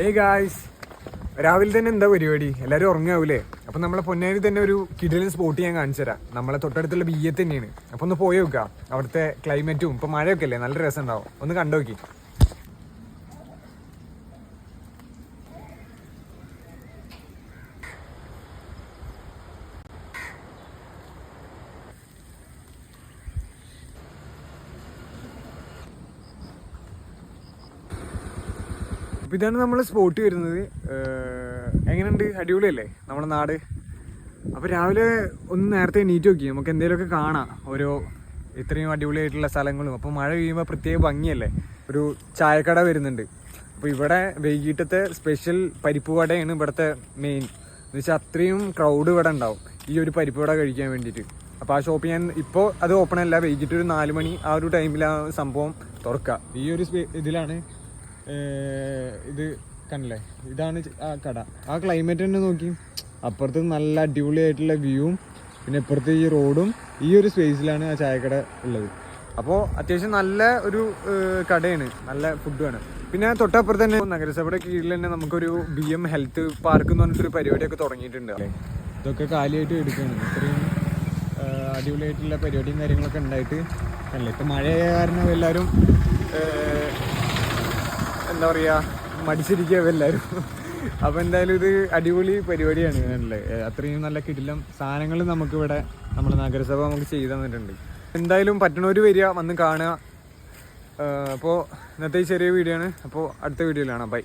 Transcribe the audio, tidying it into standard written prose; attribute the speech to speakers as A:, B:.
A: ഏയ് ഗായ്സ്, രാവിലെ തന്നെ എന്താ പരിപാടി? എല്ലാവരും ഉറങ്ങാവൂലേ? അപ്പം നമ്മളെ പൊന്നാനി തന്നെ ഒരു കിടിലൻ സ്പോട്ട് ഞാൻ കാണിച്ചു തരാം. നമ്മളെ തൊട്ടടുത്തുള്ള ബിയ്യത്ത് തന്നെയാണ്. അപ്പം ഒന്ന് പോയി നോക്കുക. അവിടുത്തെ ക്ലൈമറ്റും ഇപ്പം മഴയൊക്കെ അല്ലേ, നല്ല രസം ഉണ്ടാവും. ഒന്ന് കണ്ടോക്കി. അപ്പം ഇതാണ് നമ്മൾ സ്പോട്ട് വരുന്നത്. എങ്ങനെയുണ്ട്? അടിപൊളിയല്ലേ നമ്മുടെ നാട്? അപ്പോൾ രാവിലെ ഒന്ന് നേരത്തെ എണീറ്റ് നോക്കി നമുക്ക് എന്തെങ്കിലുമൊക്കെ കാണാം, ഓരോ ഇത്രയും അടിപൊളിയായിട്ടുള്ള സ്ഥലങ്ങളും. അപ്പോൾ മഴ പെയ്യുമ്പോൾ പ്രത്യേക ഭംഗിയല്ലേ. ഒരു ചായക്കട വരുന്നുണ്ട്. അപ്പോൾ ഇവിടെ വൈകിട്ടത്തെ സ്പെഷ്യൽ പരിപ്പ് വടയാണ് ഇവിടുത്തെ മെയിൻ. എന്ന് വെച്ചാൽ അത്രയും ക്രൗഡ് ഇവിടെ ഉണ്ടാവും ഈ ഒരു പരിപ്പ് വട കഴിക്കാൻ വേണ്ടിയിട്ട്. അപ്പോൾ ആ ഷോപ്പ് ഞാൻ ഇപ്പോൾ അത് ഓപ്പൺ അല്ല, വൈകിട്ട് ഒരു 4 മണി ആ ഒരു ടൈമിലാണ് സംഭവം തുറക്കുക. ഈ ഒരു ഇതിലാണ് ഇത് കണ്ടില്ലേ, ഇതാണ് ആ കട. ആ ക്ലൈമറ്റ് തന്നെ നോക്കി, അപ്പുറത്ത് നല്ല അടിപൊളിയായിട്ടുള്ള വ്യൂവും പിന്നെ ഇപ്പുറത്ത് ഈ റോഡും ഈ ഒരു സ്പേസിലാണ് ആ ചായക്കട ഉള്ളത്. അപ്പോൾ അത്യാവശ്യം നല്ല ഒരു കടയാണ്, നല്ല ഫുഡുമാണ്. പിന്നെ തൊട്ടപ്പുറത്ത് തന്നെ നഗരസഭയുടെ കീഴിൽ തന്നെ നമുക്കൊരു BM ഹെൽത്ത് പാർക്ക് എന്ന് പറഞ്ഞിട്ടൊരു പരിപാടിയൊക്കെ തുടങ്ങിയിട്ടുണ്ട്. അല്ലേ, ഇതൊക്കെ കാലിയായിട്ട് എടുക്കുകയാണ്. ഇത്രയും അടിപൊളിയായിട്ടുള്ള പരിപാടിയും കാര്യങ്ങളൊക്കെ ഉണ്ടായിട്ട് അല്ലേ. ഇപ്പം മഴയായ കാരണം എല്ലാവരും എന്താ പറയുക, മടിച്ചിരിക്കുക എല്ലാവരും. അപ്പോൾ എന്തായാലും ഇത് അടിപൊളി പരിപാടിയാണ് അല്ലേ. അത്രയും നല്ല കിടിലം സാധനങ്ങൾ നമുക്കിവിടെ നമ്മുടെ നഗരസഭ നമുക്ക് ചെയ്തു തന്നിട്ടുണ്ട്. എന്തായാലും പറ്റണവർ വരിക, വന്ന് കാണുക. അപ്പോൾ ഇന്നത്തെ ചെറിയ വീഡിയോ ആണ്. അപ്പോൾ അടുത്ത വീഡിയോയിലാണ്. ബൈ.